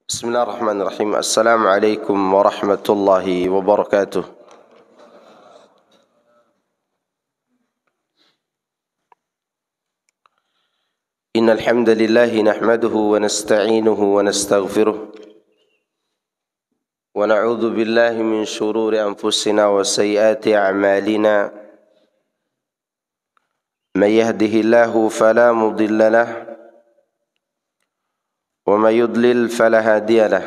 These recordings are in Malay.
Bismillahirrahmanirrahim. Assalamualaikum warahmatullahi wabarakatuh. Innal hamdalillah nahmaduhu wa nasta'inuhu wa nastaghfiruh wa na'udzu billahi min shururi anfusina wa sayyiati a'malina. May yahdihillahu fala mudilla lahu وما يضلل فلا هادي له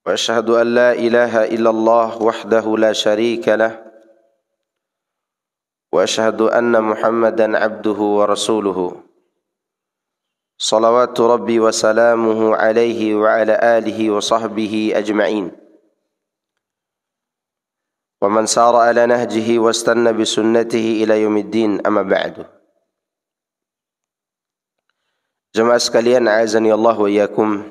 وأشهد أن لا إله إلا الله وحده لا شريك له وأشهد أن محمدا عبده ورسوله صلوات ربي وسلامه عليه وعلى آله وصحبه أجمعين ومن سار على نهجه واستنى بسنته إلى يوم الدين أما بعد. Jemaah sekalian, a'azani Allah wa iyyakum.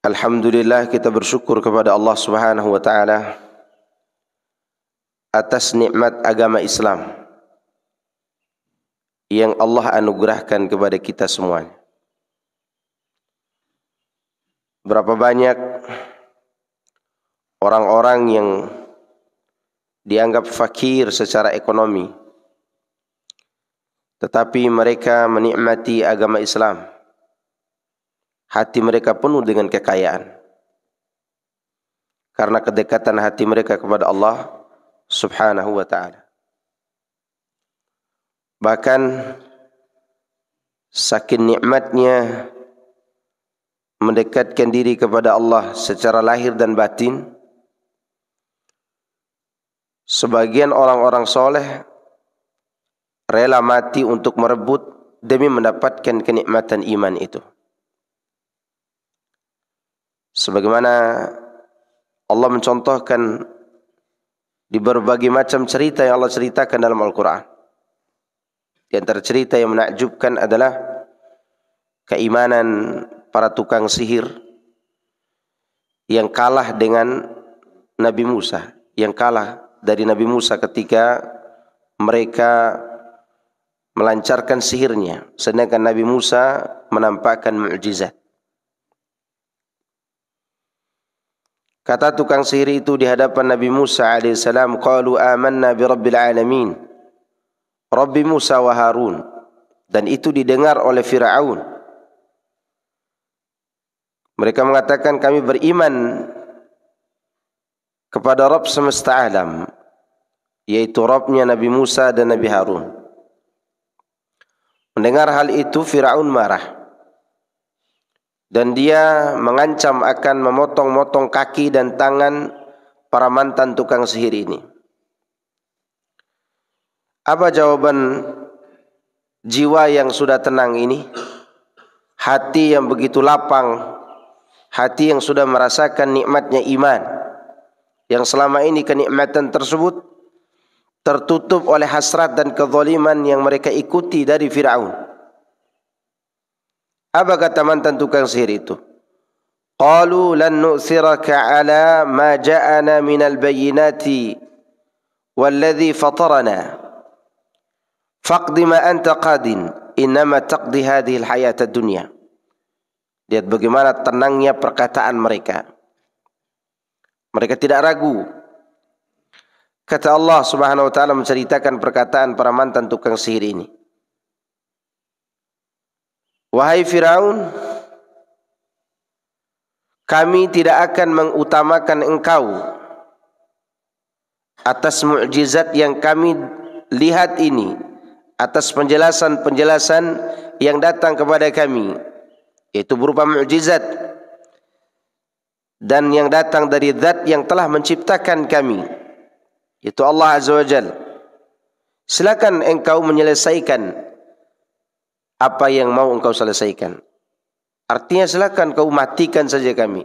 Alhamdulillah, kita bersyukur kepada Allah Subhanahu wa taala atas nikmat agama Islam yang Allah anugerahkan kepada kita semuanya. Berapa banyak orang-orang yang dianggap fakir secara ekonomi, tetapi mereka menikmati agama Islam. Hati mereka penuh dengan kekayaan karena kedekatan hati mereka kepada Allah Subhanahu wa ta'ala. Bahkan saking nikmatnya mendekatkan diri kepada Allah secara lahir dan batin, sebagian orang-orang soleh rela mati untuk merebut demi mendapatkan kenikmatan iman itu. Sebagaimana Allah mencontohkan di berbagai macam cerita yang Allah ceritakan dalam Al-Quran. Di antara cerita yang menakjubkan adalah keimanan para tukang sihir yang kalah dengan Nabi Musa, yang kalah dari Nabi Musa ketika mereka melancarkan sihirnya, sedangkan Nabi Musa menampakkan mukjizat. Kata tukang sihir itu di hadapan Nabi Musa alaihissalam, qalu amanna bi rabbil alamin, Rabbi Musa wa Harun. Dan itu didengar oleh Fir'aun. Mereka mengatakan, kami beriman kepada Rabb semesta alam, yaitu Rabbnya Nabi Musa dan Nabi Harun. Mendengar hal itu, Fir'aun marah dan dia mengancam akan memotong-motong kaki dan tangan para mantan tukang sihir ini. Apa jawaban jiwa yang sudah tenang ini? Hati yang begitu lapang, hati yang sudah merasakan nikmatnya iman, yang selama ini kenikmatan tersebut tertutup oleh hasrat dan kezaliman yang mereka ikuti dari Fir'aun. Apa kata mantan tukang sihir itu? Qalu lan nu'thiraka ala ma ja'ana minal bayyinati walladhi fatarana faqdi ma anta qadin innama taqdi hadhihi al-hayata ad-dunya. Lihat bagaimana tenangnya perkataan mereka. Mereka tidak ragu. Kata Allah Subhanahu wa ta'ala menceritakan perkataan para mantan tukang sihir ini. Wahai Firaun, kami tidak akan mengutamakan engkau atas mukjizat yang kami lihat ini, atas penjelasan-penjelasan yang datang kepada kami, yaitu berupa mukjizat dan yang datang dari zat yang telah menciptakan kami, itu Allah Azza wa Jal. Silakan engkau menyelesaikan apa yang mau engkau selesaikan. Artinya silakan kau matikan saja kami,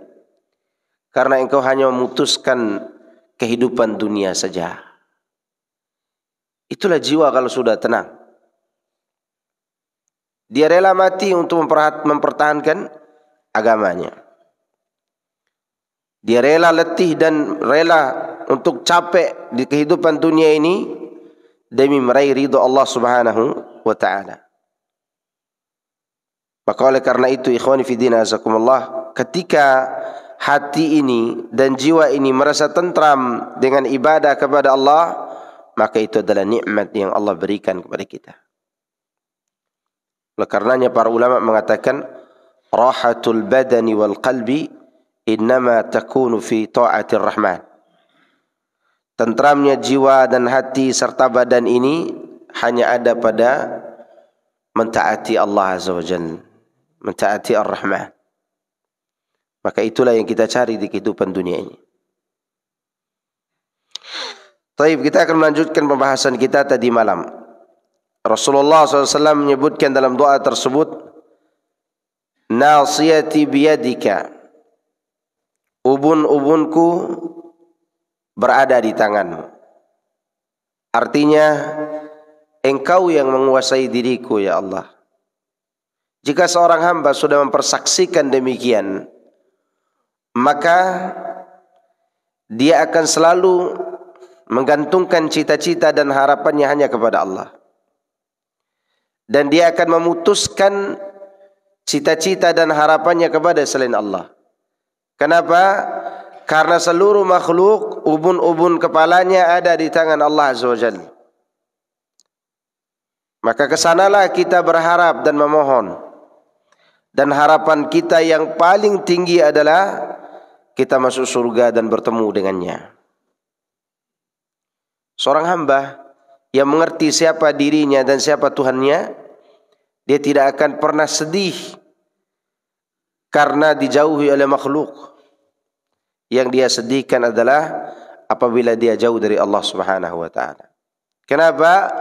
karena engkau hanya memutuskan kehidupan dunia saja. Itulah jiwa kalau sudah tenang. Dia rela mati untuk mempertahankan agamanya. Dia rela letih dan rela untuk capek di kehidupan dunia ini demi meraih ridha Allah Subhanahu wa ta'ala. Maka oleh karena itu ikhwani fillah azakumullah, ketika hati ini dan jiwa ini merasa tentram dengan ibadah kepada Allah, maka itu adalah nikmat yang Allah berikan kepada kita. Oleh karenanya para ulama mengatakan rahatul badani wal qalbi innama takunu fi ta'atir rahman. Tentramnya jiwa dan hati serta badan ini hanya ada pada mentaati Allah Azza wa Jalla, mentaati Ar-Rahman. Maka itulah yang kita cari di kehidupan dunia ini. Baik, kita akan melanjutkan pembahasan kita tadi malam. Rasulullah SAW menyebutkan dalam doa tersebut, nasiyati biyadika, ubun-ubunku berada di tanganmu. Artinya, engkau yang menguasai diriku ya Allah. Jika seorang hamba sudah mempersaksikan demikian, maka dia akan selalu menggantungkan cita-cita dan harapannya hanya kepada Allah. Dan dia akan memutuskan cita-cita dan harapannya kepada selain Allah. Kenapa? Karena seluruh makhluk, ubun-ubun kepalanya ada di tangan Allah Azza wa Jalla. Maka kesanalah kita berharap dan memohon. Dan harapan kita yang paling tinggi adalah kita masuk surga dan bertemu dengannya. Seorang hamba yang mengerti siapa dirinya dan siapa Tuhannya, dia tidak akan pernah sedih karena dijauhi oleh makhluk. Yang dia sedihkan adalah apabila dia jauh dari Allah Subhanahu wa taala. Kenapa?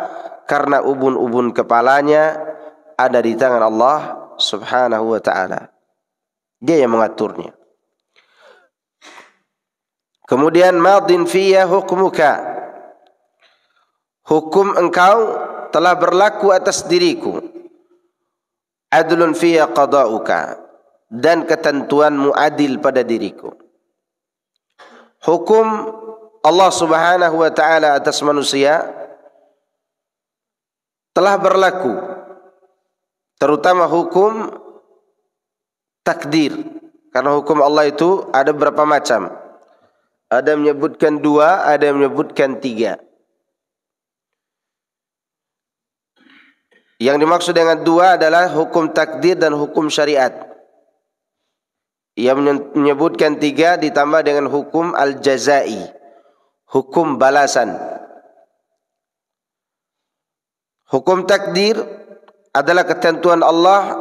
Karena ubun-ubun kepalanya ada di tangan Allah Subhanahu wa taala. Dia yang mengaturnya. Kemudian madin fiyya hukmuka. Hukum engkau telah berlaku atas diriku. Adlun fiyya qada'uka. Dan ketentuanmu adil pada diriku. Hukum Allah Subhanahu wa taala atas manusia telah berlaku, terutama hukum takdir. Karena hukum Allah itu ada berapa macam. Ada yang menyebutkan 2, ada yang menyebutkan 3. Yang dimaksud dengan 2 adalah hukum takdir dan hukum syariat. Yang menyebutkan 3 ditambah dengan hukum al-jazai, hukum balasan. Hukum takdir adalah ketentuan Allah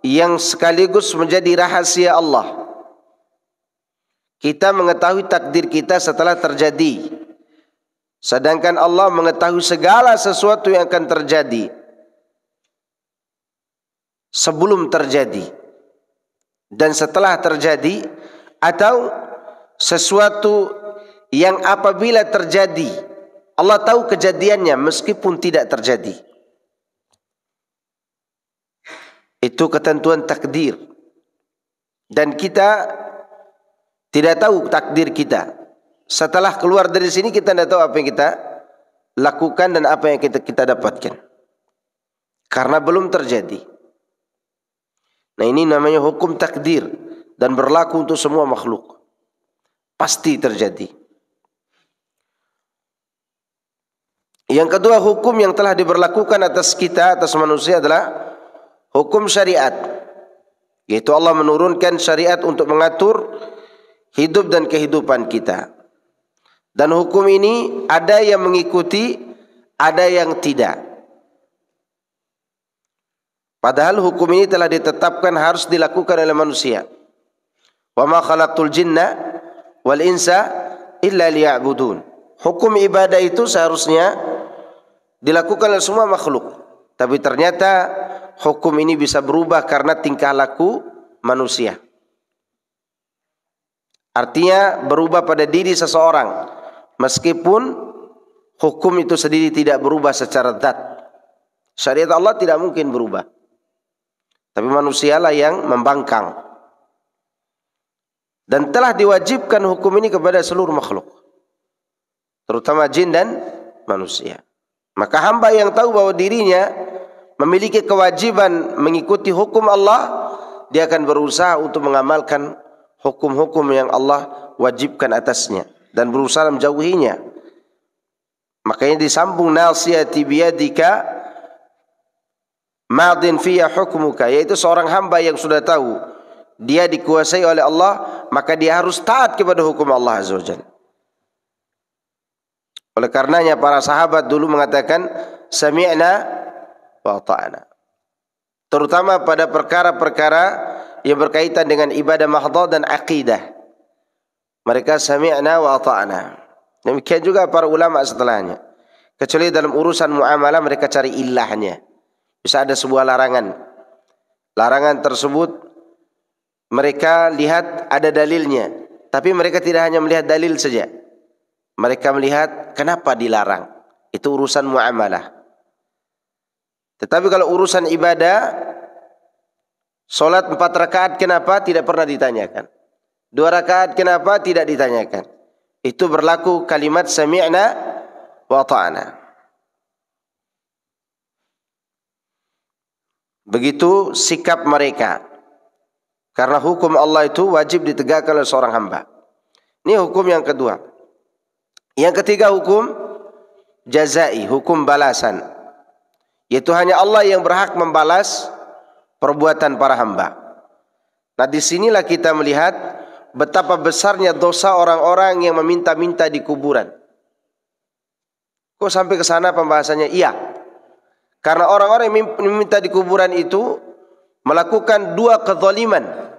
yang sekaligus menjadi rahasia Allah. Kita mengetahui takdir kita setelah terjadi, sedangkan Allah mengetahui segala sesuatu yang akan terjadi sebelum terjadi dan setelah terjadi, atau sesuatu yang apabila terjadi Allah tahu kejadiannya meskipun tidak terjadi. Itu ketentuan takdir. Dan kita tidak tahu takdir kita. Setelah keluar dari sini kita tidak tahu apa yang kita lakukan dan apa yang kita dapatkan. Karena belum terjadi. Nah, ini namanya hukum takdir dan berlaku untuk semua makhluk. Pasti terjadi. Yang kedua, hukum yang telah diberlakukan atas kita, atas manusia adalah hukum syariat. Yaitu Allah menurunkan syariat untuk mengatur hidup dan kehidupan kita. Dan hukum ini ada yang mengikuti, ada yang tidak. Padahal hukum ini telah ditetapkan harus dilakukan oleh manusia. Wa ma khalaqtul jinna wal insa illa liya'budun. Hukum ibadah itu seharusnya dilakukan oleh semua makhluk. Tapi ternyata hukum ini bisa berubah karena tingkah laku manusia. Artinya berubah pada diri seseorang. Meskipun hukum itu sendiri tidak berubah secara zat. Syariat Allah tidak mungkin berubah. Tapi manusialah yang membangkang. Dan telah diwajibkan hukum ini kepada seluruh makhluk, terutama jin dan manusia. Maka hamba yang tahu bahwa dirinya memiliki kewajiban mengikuti hukum Allah, dia akan berusaha untuk mengamalkan hukum-hukum yang Allah wajibkan atasnya dan berusaha menjauhinya. Makanya disambung nasiyati biyadika madin fiya hukmuka, yaitu seorang hamba yang sudah tahu dia dikuasai oleh Allah, maka dia harus taat kepada hukum Allah Azza wa Jalla. Oleh karenanya para sahabat dulu mengatakan sami'na wa ata'na, terutama pada perkara-perkara yang berkaitan dengan ibadah mahdhah dan akidah. Mereka sami'na wa ata'na. Demikian juga para ulama setelahnya. Kecuali dalam urusan muamalah mereka cari ilahnya. Bisa ada sebuah larangan. Larangan tersebut mereka lihat ada dalilnya, tapi mereka tidak hanya melihat dalil saja. Mereka melihat kenapa dilarang. Itu urusan muamalah. Tetapi kalau urusan ibadah, solat 4 rakaat kenapa tidak pernah ditanyakan. 2 rakaat kenapa tidak ditanyakan. Itu berlaku kalimat sami'na wa ta'ana. Begitu sikap mereka. Karena hukum Allah itu wajib ditegakkan oleh seorang hamba. Ini hukum yang kedua. Yang ketiga hukum jazai, hukum balasan. Yaitu hanya Allah yang berhak membalas perbuatan para hamba. Nah, disinilah kita melihat betapa besarnya dosa orang-orang yang meminta-minta di kuburan. Kok sampai ke sana pembahasannya? Iya. Karena orang-orang yang meminta di kuburan itu melakukan 2 kezaliman.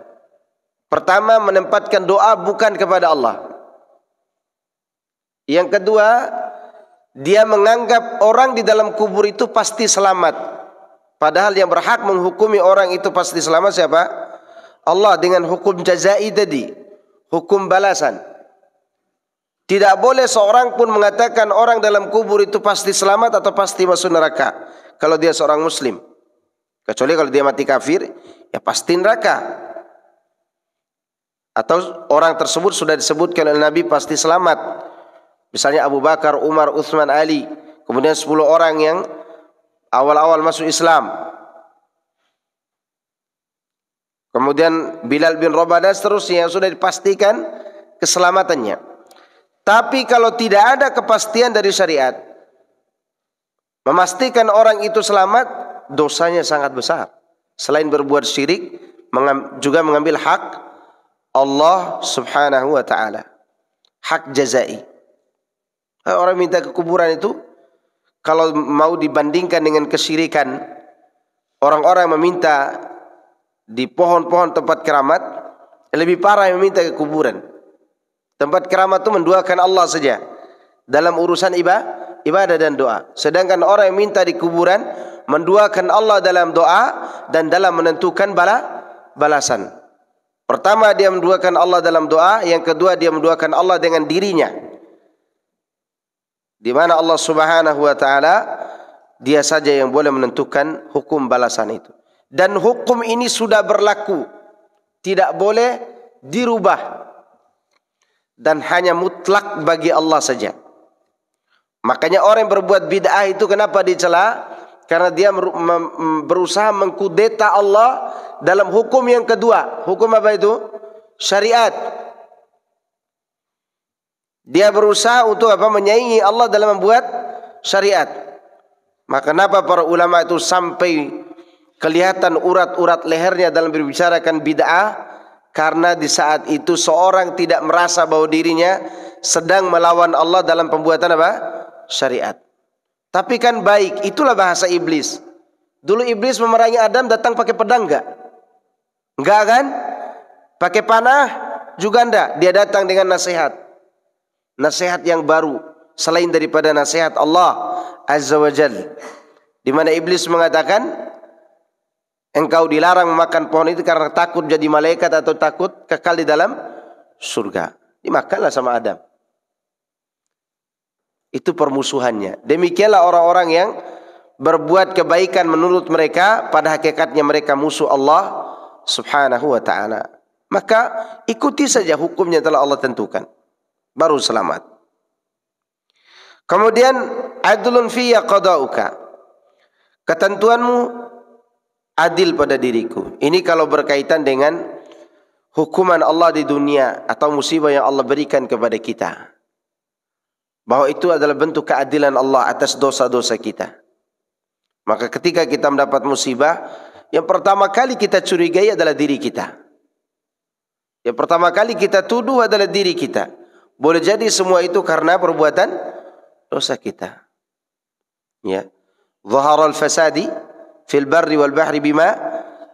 Pertama, menempatkan doa bukan kepada Allah. Yang kedua, dia menganggap orang di dalam kubur itu pasti selamat. Padahal yang berhak menghukumi orang itu pasti selamat siapa? Allah dengan hukum jazai tadi, hukum balasan. Tidak boleh seorang pun mengatakan orang dalam kubur itu pasti selamat atau pasti masuk neraka kalau dia seorang muslim. Kecuali kalau dia mati kafir, ya pasti neraka. Atau orang tersebut sudah disebutkan oleh Nabi pasti selamat. Misalnya Abu Bakar, Umar, Utsman, Ali. Kemudian 10 orang yang awal-awal masuk Islam. Kemudian Bilal bin Rabah dan seterusnya yang sudah dipastikan keselamatannya. Tapi kalau tidak ada kepastian dari syariat, memastikan orang itu selamat, dosanya sangat besar. Selain berbuat syirik, juga mengambil hak Allah subhanahu wa ta'ala. Hak jazai. Orang minta ke kuburan itu, kalau mau dibandingkan dengan kesyirikan, orang-orang meminta di pohon-pohon tempat keramat, lebih parah yang meminta ke kuburan. Tempat keramat itu menduakan Allah saja dalam urusan ibadah dan doa. Sedangkan orang yang minta di kuburan menduakan Allah dalam doa dan dalam menentukan balasan. Pertama, dia menduakan Allah dalam doa. Yang kedua, dia menduakan Allah dengan dirinya, di mana Allah subhanahu wa ta'ala dia saja yang boleh menentukan hukum balasan itu. Dan hukum ini sudah berlaku, tidak boleh dirubah, dan hanya mutlak bagi Allah saja. Makanya orang yang berbuat bid'ah itu kenapa dicela? Karena dia berusaha mengkudeta Allah dalam hukum yang kedua. Hukum apa itu? Syariat. Dia berusaha untuk apa? Menyaingi Allah dalam membuat syariat. Maka kenapa para ulama itu sampai kelihatan urat-urat lehernya dalam berbicarakan bid'ah? Karena di saat itu seorang tidak merasa bahwa dirinya sedang melawan Allah dalam pembuatan apa? Syariat. Tapi kan baik, itulah bahasa iblis. Dulu iblis memerangi Adam datang pakai pedang enggak? Enggak kan? Pakai panah juga enggak. Dia datang dengan nasihat. Nasihat yang baru selain daripada nasihat Allah Azza wa Jalla, di mana iblis mengatakan engkau dilarang memakan pohon itu karena takut jadi malaikat atau takut kekal di dalam surga. Dimakanlah sama Adam. Itu permusuhannya. Demikianlah orang-orang yang berbuat kebaikan menurut mereka, pada hakikatnya mereka musuh Allah subhanahu wa ta'ala. Maka ikuti saja hukumnya telah Allah tentukan, baru selamat. Kemudian adlun fiyya qada'uka. ketentuanmu adil pada diriku. Ini kalau berkaitan dengan hukuman Allah di dunia atau musibah yang Allah berikan kepada kita, bahwa itu adalah bentuk keadilan Allah atas dosa-dosa kita. Maka ketika kita mendapat musibah, yang pertama kali kita curigai adalah diri kita. Yang pertama kali kita tuduh adalah diri kita. Boleh jadi semua itu karena perbuatan dosa kita. Ya. Zaharal fasadi fil barri wal bahri bima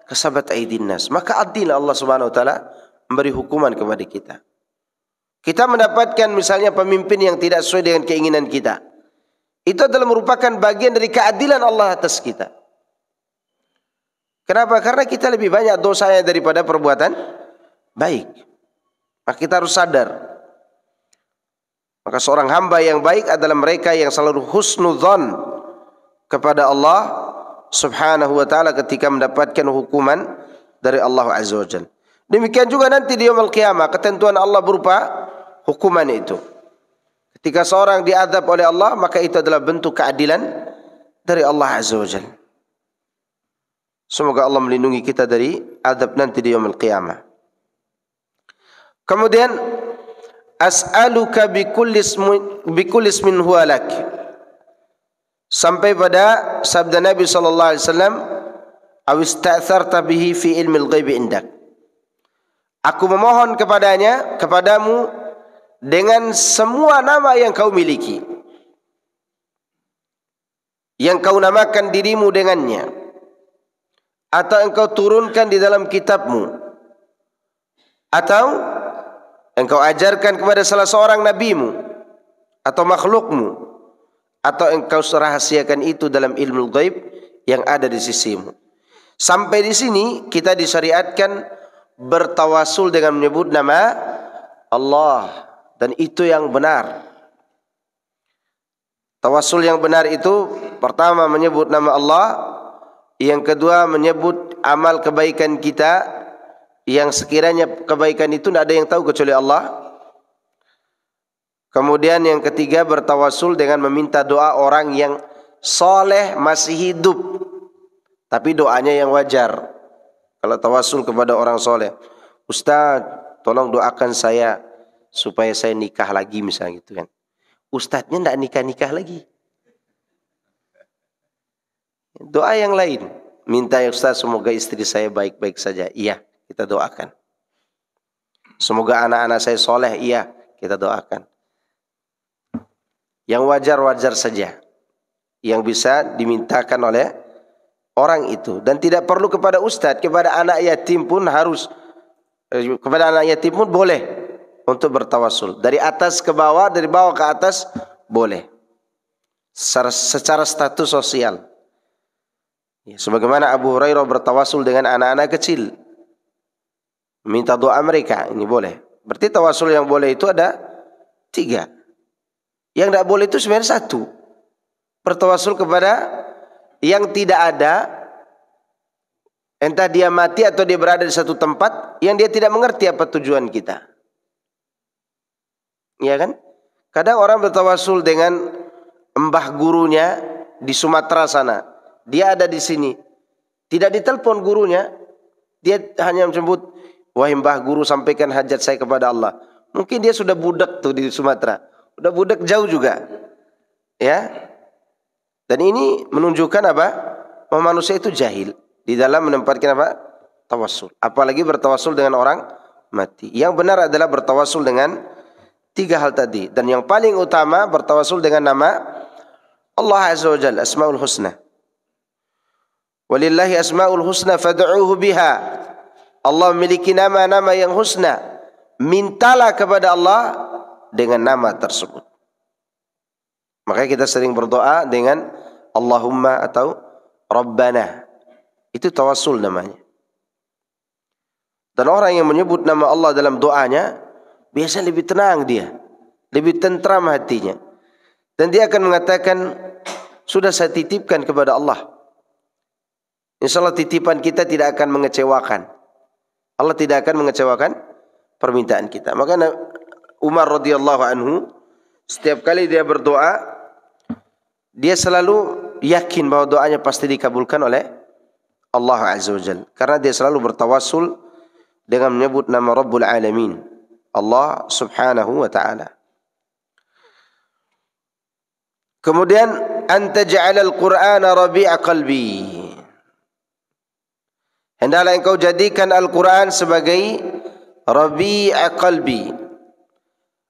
kasabat aydin nas. Maka adil Allah Subhanahu wa taala memberi hukuman kepada kita. Kita mendapatkan misalnya pemimpin yang tidak sesuai dengan keinginan kita. Itu adalah merupakan bagian dari keadilan Allah atas kita. Kenapa? Karena kita lebih banyak dosanya daripada perbuatan baik. Maka kita harus sadar. Maka seorang hamba yang baik adalah mereka yang selalu husnudzon kepada Allah Subhanahu wa taala ketika mendapatkan hukuman dari Allah Azza wa Jalla. Demikian juga nanti di yaumul qiyamah ketentuan Allah berupa hukuman itu. Ketika seorang diazab oleh Allah, maka itu adalah bentuk keadilan dari Allah Azza wa Jalla. Semoga Allah melindungi kita dari azab nanti di yaumul qiyamah. Kemudian as'aluka bikulli ismin huwa lak. Sampai pada sabda Nabi sallallahu alaihi wasallam, "Aw ista'tharta bihi fi ilmil ghaibi indak." Aku memohon kepadamu dengan semua nama yang kau miliki, yang kau namakan dirimu dengannya, atau engkau turunkan di dalam kitabmu, atau engkau ajarkan kepada salah seorang nabimu atau makhlukmu, atau engkau rahasiakan itu dalam ilmu ghaib yang ada di sisimu. Sampai di sini kita disyariatkan bertawasul dengan menyebut nama Allah, dan itu yang benar. Tawasul yang benar itu pertama menyebut nama Allah, yang kedua menyebut amal kebaikan kita yang sekiranya kebaikan itu tidak ada yang tahu kecuali Allah. Kemudian yang ketiga bertawasul dengan meminta doa orang yang soleh masih hidup, tapi doanya yang wajar. Kalau tawasul kepada orang soleh, Ustaz tolong doakan saya supaya saya nikah lagi misalnya gitu kan. Ustadznya tidak nikah-nikah lagi. Doa yang lain, minta ya Ustaz semoga istri saya baik-baik saja. Iya, kita doakan. Semoga anak-anak saya soleh. Iya, kita doakan. Yang wajar-wajar saja, yang bisa dimintakan oleh orang itu. Dan tidak perlu kepada ustadz, kepada anak yatim pun harus, kepada anak yatim pun boleh untuk bertawasul. Dari atas ke bawah, dari bawah ke atas boleh. Secara status sosial. Ya, sebagaimana Abu Hurairah bertawasul dengan anak-anak kecil, minta doa mereka, ini boleh. Berarti tawasul yang boleh itu ada 3. Yang tidak boleh itu sebenarnya 1. Bertawasul kepada yang tidak ada, entah dia mati atau dia berada di satu tempat yang dia tidak mengerti apa tujuan kita. Ya kan? Kadang orang bertawasul dengan mbah gurunya di Sumatera sana. Dia ada di sini. Tidak ditelepon gurunya. Dia hanya menyebut, wahai mbah guru sampaikan hajat saya kepada Allah. Mungkin dia sudah budak tuh di Sumatera. Udah budak jauh juga. Ya. Dan ini menunjukkan apa? Bahwa manusia itu jahil di dalam menempatkan apa? Tawassul. Apalagi bertawassul dengan orang mati. Yang benar adalah bertawassul dengan 3 hal tadi. Dan yang paling utama bertawassul dengan nama Allah Azza wa Jalla, Asmaul Husna. Walillahi Asmaul Husna fad'uuhu biha. Allah memiliki nama-nama yang husna. Mintalah kepada Allah dengan nama tersebut. Makanya kita sering berdoa dengan Allahumma atau Rabbana. Itu tawassul namanya. Dan orang yang menyebut nama Allah dalam doanya, biasanya lebih tenang dia. Lebih tentram hatinya. Dan dia akan mengatakan, sudah saya titipkan kepada Allah. InsyaAllah titipan kita tidak akan mengecewakan. Allah tidak akan mengecewakan permintaan kita. Maka Umar radhiyallahu anhu, setiap kali dia berdoa, dia selalu yakin bahwa doanya pasti dikabulkan oleh Allah Azza wa Jalla, karena dia selalu bertawassul dengan menyebut nama Rabbul Alamin, Allah Subhanahu wa ta'ala. Kemudian anta ja'alal Qur'ana rabi'a qalbi, hendaklah engkau jadikan Al-Quran sebagai rabi'a qalbi.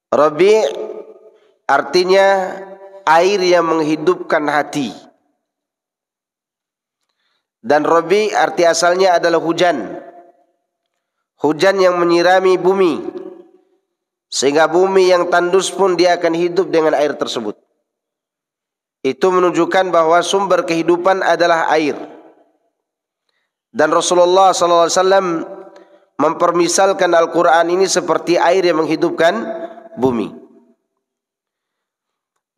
Rabi' artinya air yang menghidupkan hati, dan rabi' arti asalnya adalah hujan. Hujan yang menyirami bumi, sehingga bumi yang tandus pun dia akan hidup dengan air tersebut. Itu menunjukkan bahwa sumber kehidupan adalah air. Dan Rasulullah SAW mempermisalkan Al-Quran ini seperti air yang menghidupkan bumi.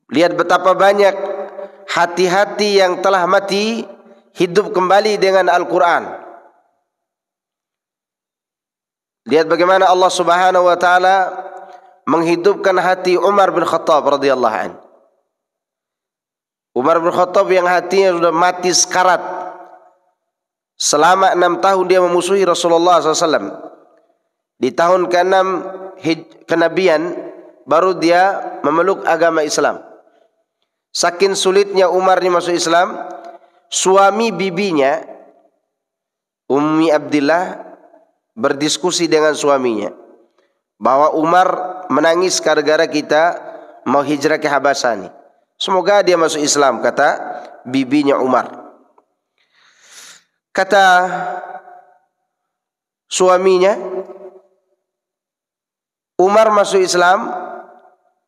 Lihat betapa banyak hati-hati yang telah mati hidup kembali dengan Al-Quran. Lihat bagaimana Allah Subhanahu wa ta'ala menghidupkan hati Umar bin Khattab radhiyallahu anhu. Umar bin Khattab yang hatinya sudah mati sekarat, selama 6 tahun dia memusuhi Rasulullah SAW. Di tahun ke-6 kenabian baru dia memeluk agama Islam. Saking sulitnya Umar ini masuk Islam, suami bibinya Ummi Abdillah berdiskusi dengan suaminya bahwa Umar menangis gara-gara kita mau hijrah ke Habasah nih. Semoga dia masuk Islam, kata bibinya Umar. Kata suaminya, Umar masuk Islam,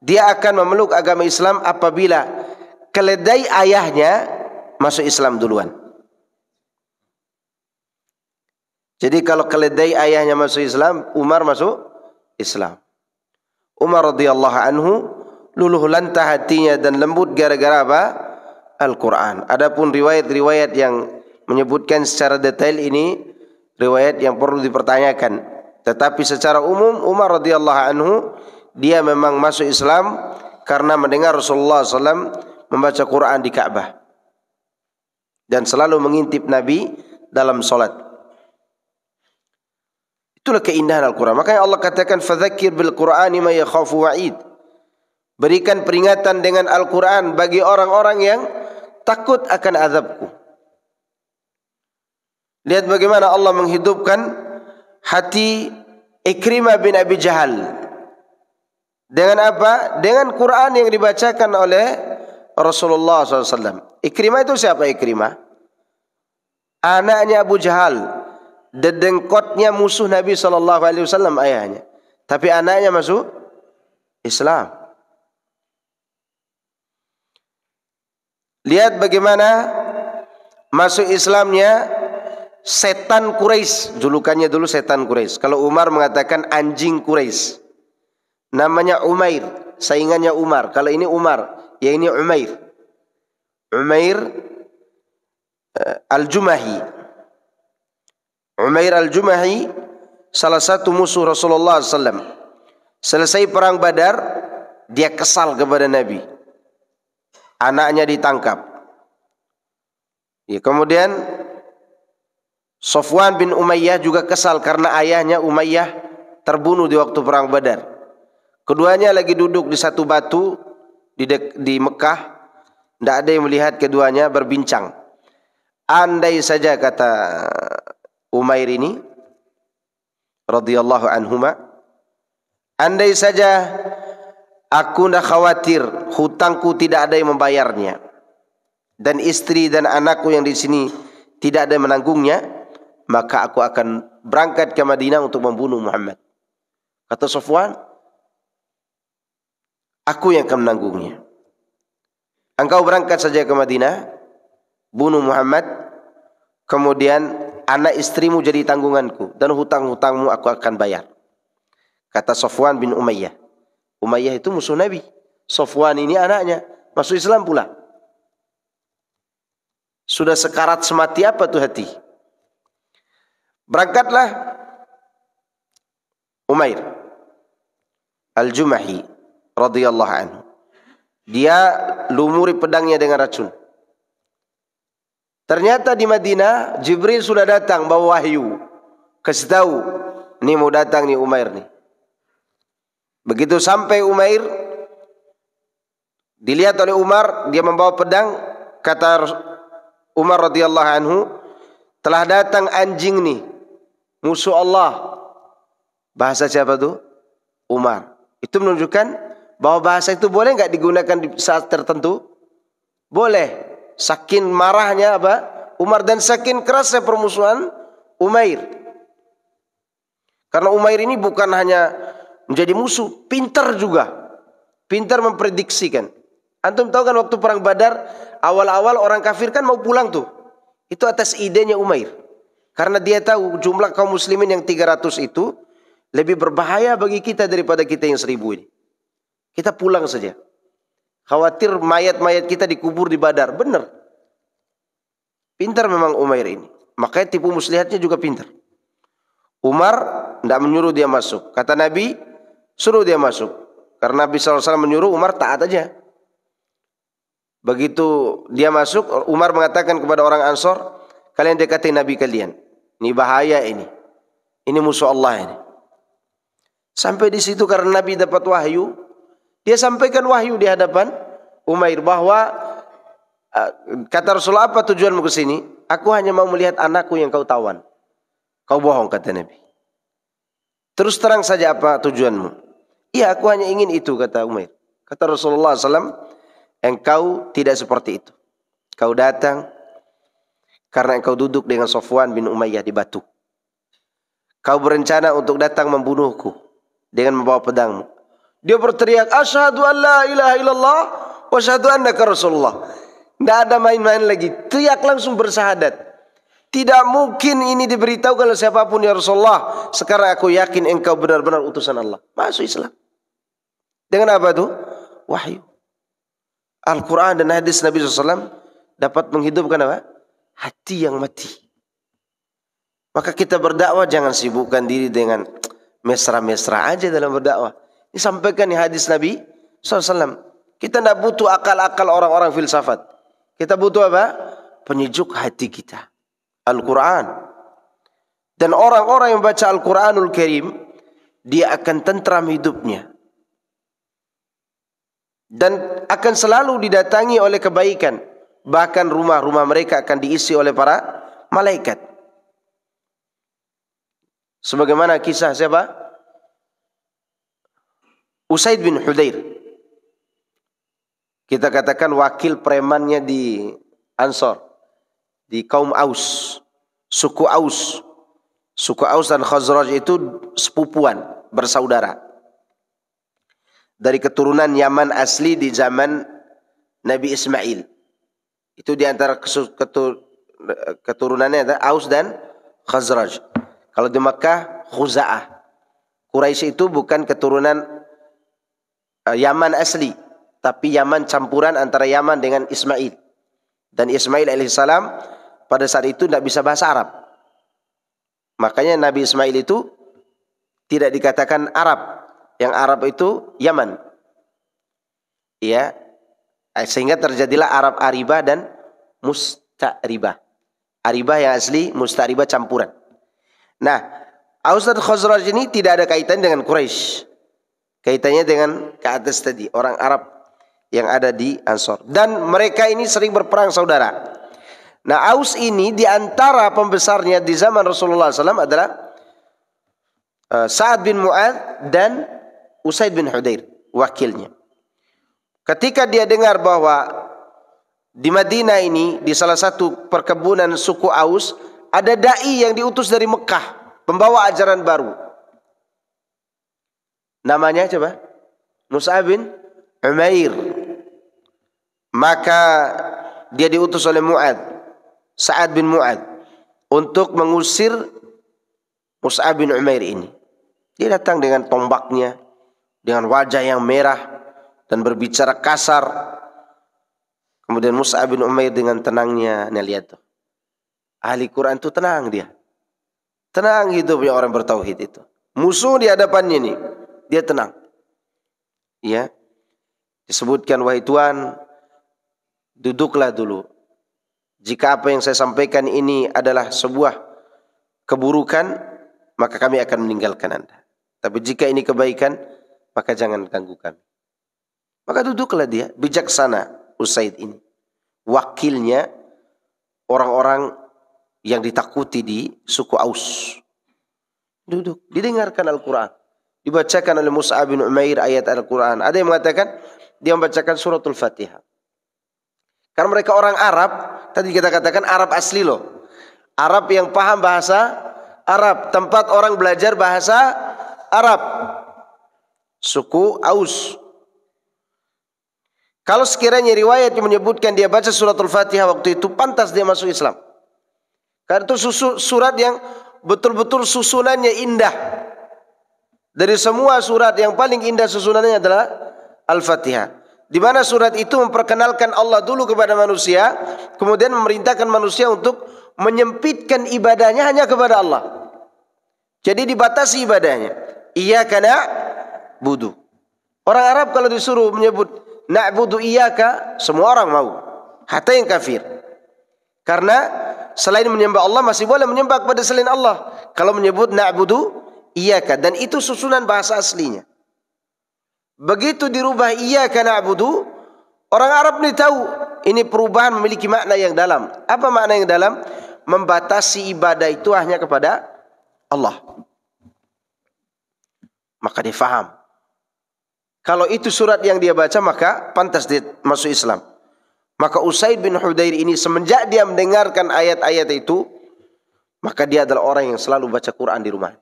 dia akan memeluk agama Islam apabila keledai ayahnya masuk Islam duluan. Jadi kalau keledai ayahnya masuk Islam, Umar masuk Islam. Umar radhiyallahu anhu luluh lantah hatinya dan lembut gara-gara apa? Al-Quran. Adapun riwayat-riwayat yang menyebutkan secara detail ini riwayat yang perlu dipertanyakan. Tetapi secara umum Umar radhiyallahu anhu dia memang masuk Islam karena mendengar Rasulullah SAW membaca Quran di Ka'bah dan selalu mengintip Nabi dalam solat. Itulah keindahan Al-Quran. Makanya Allah katakan fadzakir bil Qur'ani ma yakhafu wa'id. Berikan peringatan dengan Al-Quran bagi orang-orang yang takut akan azabku. Lihat bagaimana Allah menghidupkan hati Ikrimah bin Abi Jahal. Dengan apa? Dengan Quran yang dibacakan oleh Rasulullah SAW. Ikrimah itu siapa Ikrimah? Anaknya Abu Jahal, dedengkotnya musuh Nabi SAW ayahnya. Tapi anaknya masuk Islam. Lihat bagaimana masuk Islamnya setan Quraisy, julukannya dulu setan Quraisy. Kalau Umar mengatakan anjing Quraisy, namanya Umair, saingannya Umar. Kalau ini Umar, ya ini Umair. Umair Al-Jumahi. Umair Al-Jumahi salah satu musuh Rasulullah SAW. Selesai perang Badar, dia kesal kepada Nabi. Anaknya ditangkap. Ya, kemudian Sofwan bin Umayyah juga kesal karena ayahnya Umayyah terbunuh di waktu perang Badar. Keduanya lagi duduk di satu batu di Mekah. Tidak ada yang melihat keduanya berbincang. Andai saja, kata Umair ini radhiyallahu anhuma, andai saja aku tidak khawatir hutangku tidak ada yang membayarnya, dan istri dan anakku yang di sini tidak ada yang menanggungnya, maka aku akan berangkat ke Madinah untuk membunuh Muhammad. Kata Sofwan, aku yang akan menanggungnya. Engkau berangkat saja ke Madinah, bunuh Muhammad, kemudian anak istrimu jadi tanggunganku, dan hutang-hutangmu aku akan bayar. Kata Sofwan bin Umayyah. Umayyah itu musuh Nabi. Sofwan ini anaknya, masuk Islam pula. Sudah sekarat semati apa tuh hati. Berangkatlah Umair Al-Jumahi radhiyallahu anhu. Dia lumuri pedangnya dengan racun. Ternyata di Madinah Jibril sudah datang bawa wahyu, kasih tahu, ini mau datang nih Umair nih. Begitu sampai Umair, dilihat oleh Umar, dia membawa pedang. Kata Umar radhiyallahu anhu, telah datang anjing nih, musuh Allah. Bahasa siapa tuh? Umar. Itu menunjukkan bahwa bahasa itu boleh nggak digunakan di saat tertentu? Boleh. Saking marahnya apa? Umar, dan saking kerasnya permusuhan Umair. Karena Umair ini bukan hanya menjadi musuh, pintar juga. Pintar memprediksikan. Antum tahu kan waktu perang Badar, awal-awal orang kafir kan mau pulang tuh. Itu atas idenya Umair. Karena dia tahu jumlah kaum muslimin yang 300 itu lebih berbahaya bagi kita daripada kita yang 1000 ini. Kita pulang saja. Khawatir mayat-mayat kita dikubur di Badar. Benar. Pintar memang Umair ini. Makanya tipu muslihatnya juga pintar. Umar tidak menyuruh dia masuk. Kata Nabi, suruh dia masuk. Karena Nabi SAW menyuruh, Umar taat aja. Begitu dia masuk, Umar mengatakan kepada orang Ansor, kalian dekati Nabi kalian. Ini bahaya ini. Ini musuh Allah ini. Sampai di situ karena Nabi dapat wahyu, dia sampaikan wahyu di hadapan Umair bahwa kata Rasulullah, apa tujuanmu ke sini? Aku hanya mau melihat anakku yang kau tawan. Kau bohong, kata Nabi. Terus terang saja apa tujuanmu? Iya, aku hanya ingin itu, kata Umair. Kata Rasulullah SAW, engkau tidak seperti itu. Kau datang karena engkau duduk dengan Safwan bin Umayyah di batu. Kau berencana untuk datang membunuhku dengan membawa pedangmu. Dia berteriak, asyhadu an la ilaha illallah wa asyhadu annaka Rasulullah. Tidak ada main-main lagi. Teriak langsung bersahadat. Tidak mungkin ini diberitahukan oleh siapapun ya Rasulullah. Sekarang aku yakin engkau benar-benar utusan Allah. Masuk Islam. Dengan apa tuh? Wahyu. Al-Quran dan hadis Nabi SAW dapat menghidupkan apa? Hati yang mati. Maka kita berdakwah jangan sibukkan diri dengan mesra-mesra aja dalam berdakwah. Disampaikan di hadis Nabi SAW. Kita tidak butuh akal-akal orang-orang filsafat. Kita butuh apa? Penyejuk hati kita. Al-Quran. Dan orang-orang yang baca Al-Quranul Karim, dia akan tentram hidupnya. Dan akan selalu didatangi oleh kebaikan. Bahkan rumah-rumah mereka akan diisi oleh para malaikat. Sebagaimana kisah siapa? Usaid bin Hudair. Kita katakan wakil premannya di Ansor. Di kaum Aus. Suku Aus. Suku Aus dan Khazraj itu sepupuan, bersaudara. Dari keturunan Yaman asli di zaman Nabi Ismail. Itu di antara keturunannya ada Aus dan Khazraj. Kalau di Makkah, Khuza'ah. Quraisy itu bukan keturunan Yaman asli, tapi Yaman campuran antara Yaman dengan Ismail. Dan Ismail alaihissalam pada saat itu tidak bisa bahasa Arab. Makanya Nabi Ismail itu tidak dikatakan Arab. Yang Arab itu Yaman. Ya, sehingga terjadilah Arab Aribah dan Musta'ribah. Aribah yang asli, Musta'ribah campuran. Nah, Aus dan Khazraj ini tidak ada kaitan dengan Quraisy. Kaitannya dengan ke atas tadi, orang Arab yang ada di Ansor. Dan mereka ini sering berperang saudara. Nah, Aus ini di antara pembesarnya di zaman Rasulullah SAW adalah Sa'ad bin Mu'adz dan Usaid bin Hudair, wakilnya. Ketika dia dengar bahwa di Madinah ini, di salah satu perkebunan suku Aus, ada da'i yang diutus dari Mekah, pembawa ajaran baru. Namanya coba? Mus'ab bin Umair. Maka dia diutus oleh Mu'adz, Sa'ad bin Mu'adz, untuk mengusir Mus'ab bin Umair ini. Dia datang dengan tombaknya, dengan wajah yang merah, dan berbicara kasar. Kemudian Mus'ab bin Umair dengan tenangnya, nah lihat tuh. Ahli Quran itu tenang dia. Tenang hidupnya orang bertauhid itu. Musuh di hadapannya ini, dia tenang. Ya. Disebutkan, wahai Tuhan, duduklah dulu Jika apa yang saya sampaikan ini adalah sebuah keburukan, maka kami akan meninggalkan Anda. Tapi jika ini kebaikan, maka jangan ganggu kami. Maka duduklah dia, bijaksana Usaid ini. Wakilnya orang-orang yang ditakuti di suku Aus. Duduk, didengarkan Al-Quran. Dibacakan oleh Mus'ab bin Umair ayat Al-Quran. Ada yang mengatakan dia membacakan suratul Fatihah. Karena mereka orang Arab, tadi kita katakan Arab asli loh. Arab yang paham bahasa Arab, tempat orang belajar bahasa Arab. Suku Aus. Kalau sekiranya riwayat yang menyebutkan dia baca suratul Fatihah waktu itu, pantas dia masuk Islam. Karena itu surat yang betul-betul susunannya indah. Dari semua surat yang paling indah susunannya adalah Al-Fatihah. Di mana surat itu memperkenalkan Allah dulu kepada manusia, kemudian memerintahkan manusia untuk menyempitkan ibadahnya hanya kepada Allah. Jadi dibatasi ibadahnya. Iyyaka na'budu. Orang Arab kalau disuruh menyebut na'budu iyyaka, semua orang mau. Hatta yang kafir. Karena selain menyembah Allah masih boleh menyembah kepada selain Allah. Kalau menyebut na'budu iyyaka, dan itu susunan bahasa aslinya. Begitu dirubah iyyaka na'budu, orang Arab ini tahu ini perubahan memiliki makna yang dalam. Apa makna yang dalam? Membatasi ibadah itu hanya kepada Allah. Maka dia faham. Kalau itu surat yang dia baca, maka pantas dia masuk Islam. Maka Usaid bin Hudayr ini semenjak dia mendengarkan ayat-ayat itu, maka dia adalah orang yang selalu baca Quran di rumah.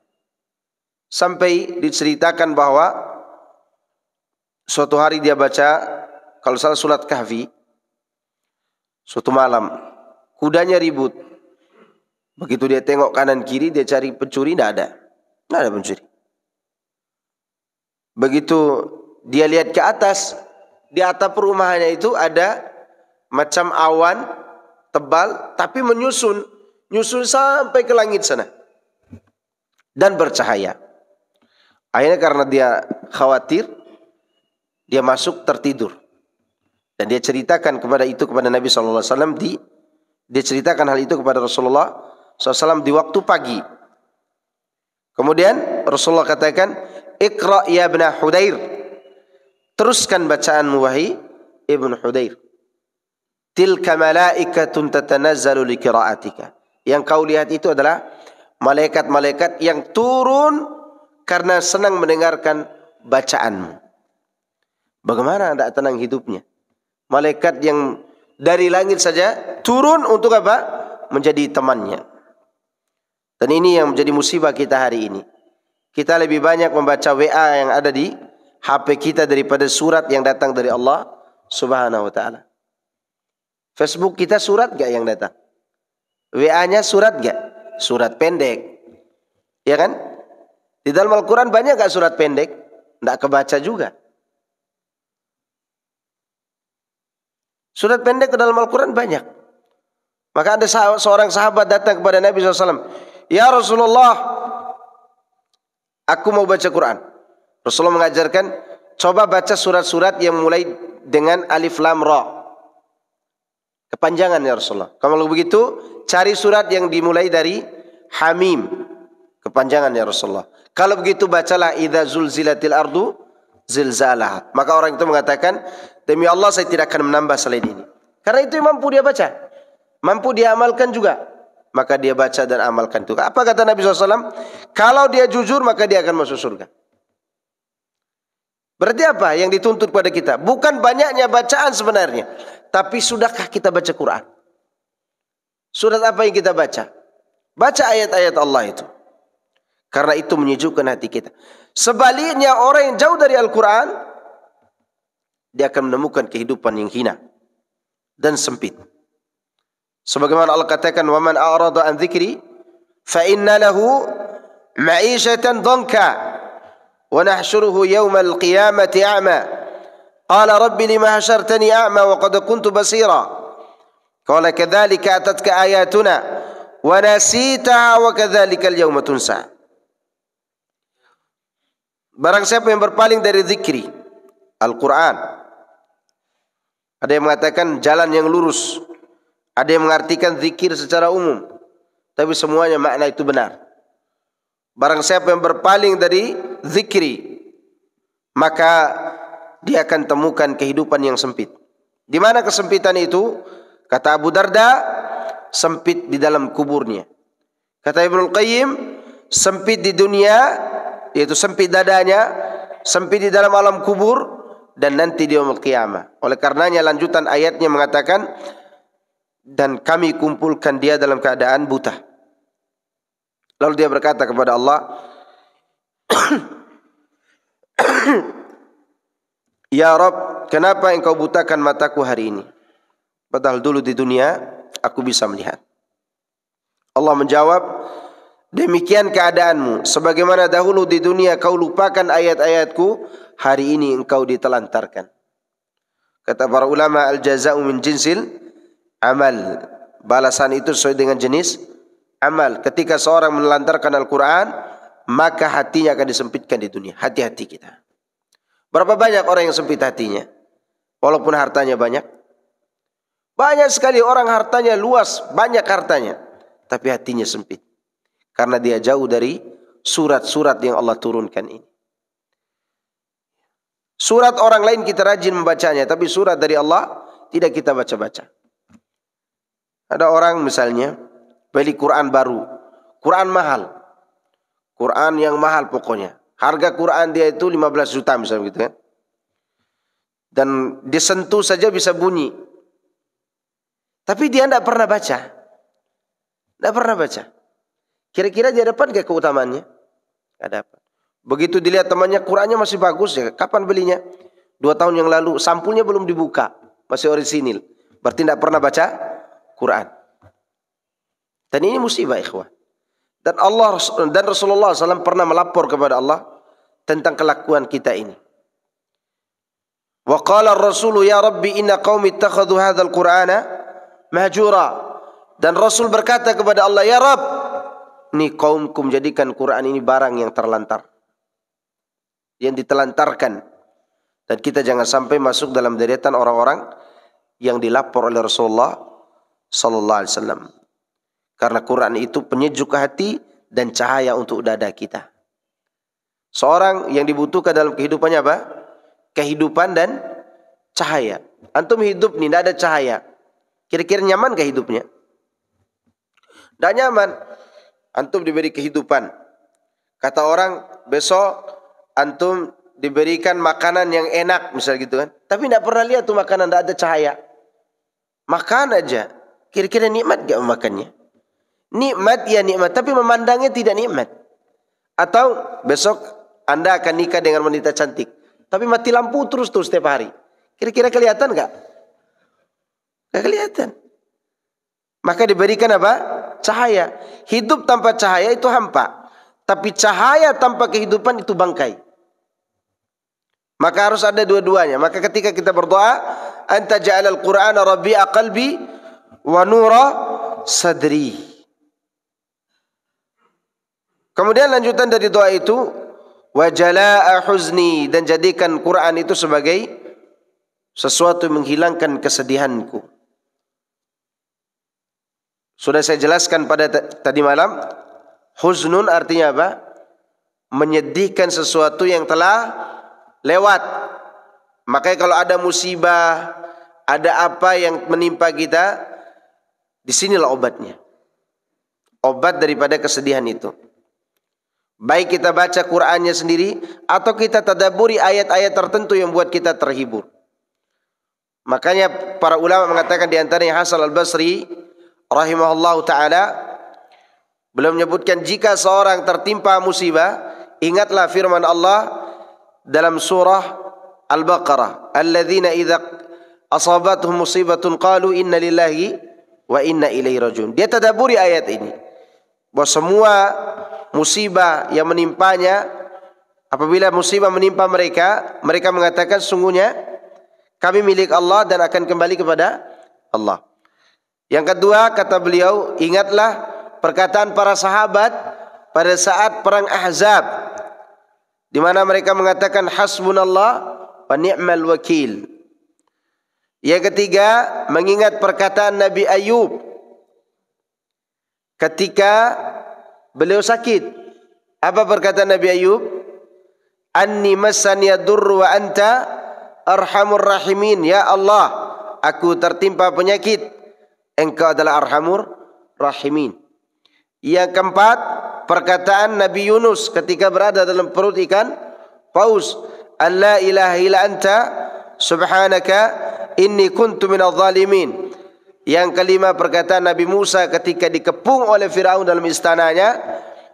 Sampai diceritakan bahwa suatu hari dia baca, kalau salah surat Kahfi, suatu malam, kudanya ribut. Begitu dia tengok kanan kiri, dia cari pencuri, tidak ada. Tidak ada pencuri. Begitu dia lihat ke atas, di atap perumahannya itu ada macam awan tebal, tapi menyusun sampai ke langit sana. Dan bercahaya. Akhirnya karena dia khawatir, dia masuk tertidur. Dan dia ceritakan kepada Nabi SAW. Dia ceritakan hal itu kepada Rasulullah SAW di waktu pagi. Kemudian Rasulullah katakan, Iqra ya ibn Hudayr. Teruskan bacaanmu wahai Ibn Hudayr. Tilka malaikatun tatanazzalu li qiraatika. Yang kau lihat itu adalah malaikat-malaikat yang turun karena senang mendengarkan bacaanmu. Bagaimana anda tenang hidupnya? Malaikat yang dari langit saja turun untuk apa? Menjadi temannya. Dan ini yang menjadi musibah kita hari ini. Kita lebih banyak membaca WA yang ada di HP kita daripada surat yang datang dari Allah Subhanahu wa ta'ala. Facebook kita surat gak yang datang? WA-nya surat gak? Surat pendek. Ya kan? Di dalam Al-Quran banyak gak surat pendek? Tidak kebaca juga. Surat pendek ke dalam Al-Quran banyak. Maka ada seorang sahabat datang kepada Nabi SAW. Ya Rasulullah, aku mau baca Quran. Rasulullah mengajarkan, coba baca surat-surat yang mulai dengan alif lam ra. Kepanjangan ya Rasulullah. Kalau begitu, cari surat yang dimulai dari Hamim. Kepanjangan ya Rasulullah. Kalau begitu bacalah idza zulzilatil ardu zilzalaha. Maka orang itu mengatakan, demi Allah saya tidak akan menambah selain ini. Karena itu yang mampu dia baca. Mampu dia amalkan juga. Maka dia baca dan amalkan itu. Apa kata Nabi SAW? Kalau dia jujur maka dia akan masuk surga. Berarti apa yang dituntut pada kita? Bukan banyaknya bacaan sebenarnya. Tapi sudahkah kita baca Quran? Surat apa yang kita baca? Baca ayat-ayat Allah itu. Karena itu menyejukkan hati kita. Sebaliknya orang yang jauh dari Al-Quran, dia akan menemukan kehidupan yang hina dan sempit. Sebagaimana Allah katakan, وَمَنْ أَعْرَضَ عَنْ ذِكْرِ فَإِنَّ لَهُ مَعِيشَةً ضَنْكًا وَنَحْشُرُهُ يَوْمَ الْقِيَامَةِ أَعْمَى قَالَ رَبِّ لِمَ حَشَرْتَنِي أَعْمَى وَقَدْ كُنْتُ بَصِيرًا قَالَ كَذَلِكَ أَتَتْكَ آيَاتُنَا وَنَسِيتَهَا وَكَذَلِكَ الْيَوْمَ تُنْسَى. Barang siapa yang berpaling dari zikri Al-Quran, ada yang mengatakan jalan yang lurus Ada yang mengartikan zikir secara umum, tapi semuanya makna itu benar. Barang siapa yang berpaling dari zikri, maka dia akan temukan kehidupan yang sempit. Di mana kesempitan itu? Kata Abu Darda, sempit di dalam kuburnya. Kata Ibnul Qayyim, sempit di dunia, yaitu sempit dadanya, sempit di dalam alam kubur, dan nanti di yaumul qiyamah. Oleh karenanya lanjutan ayatnya mengatakan, dan kami kumpulkan dia dalam keadaan buta. Lalu dia berkata kepada Allah, Ya Rabb, kenapa engkau butakan mataku hari ini? Padahal dulu di dunia aku bisa melihat. Allah menjawab, demikian keadaanmu. Sebagaimana dahulu di dunia kau lupakan ayat-ayatku, hari ini engkau ditelantarkan. Kata para ulama, al-jaza'u min jinsil amal. Balasan itu sesuai dengan jenis amal. Ketika seorang menelantarkan Al-Quran, maka hatinya akan disempitkan di dunia. Hati-hati kita. Berapa banyak orang yang sempit hatinya? Walaupun hartanya banyak. Banyak sekali orang hartanya luas, banyak hartanya, tapi hatinya sempit. Karena dia jauh dari surat-surat yang Allah turunkan ini. Surat orang lain kita rajin membacanya, tapi surat dari Allah tidak kita baca-baca. Ada orang misalnya beli Quran baru, Quran mahal, Quran yang mahal pokoknya. Harga Quran dia itu 15 juta misalnya gitu kan. Dan disentuh saja bisa bunyi. Tapi dia tidak pernah baca. Tidak pernah baca. Kira-kira dia dapat gak keutamaannya? Tidak dapat. Begitu dilihat temannya Qurannya masih bagus ya. Kapan belinya? 2 tahun yang lalu. Sampulnya belum dibuka. Masih orisinil. Berarti tidak pernah baca Quran. Dan ini musibah ikhwah. Dan Allah dan Rasulullah SAW pernah melapor kepada Allah tentang kelakuan kita ini. Wa qala ar-rasulu ya Rabbi inna qaumi ittakhadhu hadzal Qur'ana mahjura. Dan Rasul berkata kepada Allah, ya Rabb, ini kaumku menjadikan Quran ini barang yang terlantar, yang ditelantarkan. Dan kita jangan sampai masuk dalam deretan orang-orang yang dilapor oleh Rasulullah sallallahu alaihi wasallam. Karena Quran itu penyejuk hati dan cahaya untuk dada kita. Seorang yang dibutuhkan dalam kehidupannya apa? Kehidupan dan cahaya. Antum hidup nih, tidak ada cahaya. Kira-kira nyaman gak hidupnya? Tidak nyaman. Antum diberi kehidupan. Kata orang, besok antum diberikan makanan yang enak, misalnya gitu kan. Tapi tidak pernah lihat tuh makanan, tidak ada cahaya. Makan aja. Kira-kira nikmat gak memakannya? Nikmat ya nikmat, tapi memandangnya tidak nikmat. Atau besok Anda akan nikah dengan wanita cantik, tapi mati lampu terus setiap hari. Kira-kira kelihatan gak? Gak kelihatan. Maka diberikan apa? Cahaya. Hidup tanpa cahaya itu hampa. Tapi cahaya tanpa kehidupan itu bangkai. Maka harus ada dua-duanya. Maka ketika kita berdoa, Anta ja'alal Qur'ana rabi'a qalbi wa nura sadri. Kemudian lanjutan dari doa itu, wa jalaa huzni, dan jadikan Quran itu sebagai sesuatu yang menghilangkan kesedihanku. Sudah saya jelaskan pada tadi malam, huznun artinya apa? Menyedihkan sesuatu yang telah lewat. Makanya kalau ada musibah, ada apa yang menimpa kita, disinilah obatnya. Obat daripada kesedihan itu. Baik kita baca Qur'annya sendiri, atau kita tadabburi ayat-ayat tertentu yang buat kita terhibur. Makanya para ulama mengatakan, di antaranya Hasan al-Basri rahimahullahu ta'ala, beliau menyebutkan, jika seorang tertimpa musibah, ingatlah firman Allah dalam surah Al-Baqarah, alladzina idza asabatuhum musibatun qalu inna lillahi wa inna ilaihi rajiun. Dia tadabburi ayat ini, bahwa semua musibah yang menimpanya, apabila musibah menimpa mereka, mereka mengatakan sungguhnya kami milik Allah dan akan kembali kepada Allah. Yang kedua, kata beliau, ingatlah perkataan para sahabat pada saat perang Ahzab, di mana mereka mengatakan hasbunallah wa ni'mal wakil. Yang ketiga, mengingat perkataan Nabi Ayub ketika beliau sakit. Apa perkataan Nabi Ayub? Anni massani yadurru wa anta arhamur rahimin. Ya Allah, aku tertimpa penyakit, Engkau adalah arhamur rahimin. Yang keempat, perkataan Nabi Yunus ketika berada dalam perut ikan paus. Alla ilaha illa anta subhanaka inni kuntu minadh dhalimin. Yang kelima, perkataan Nabi Musa ketika dikepung oleh Firaun dalam istananya.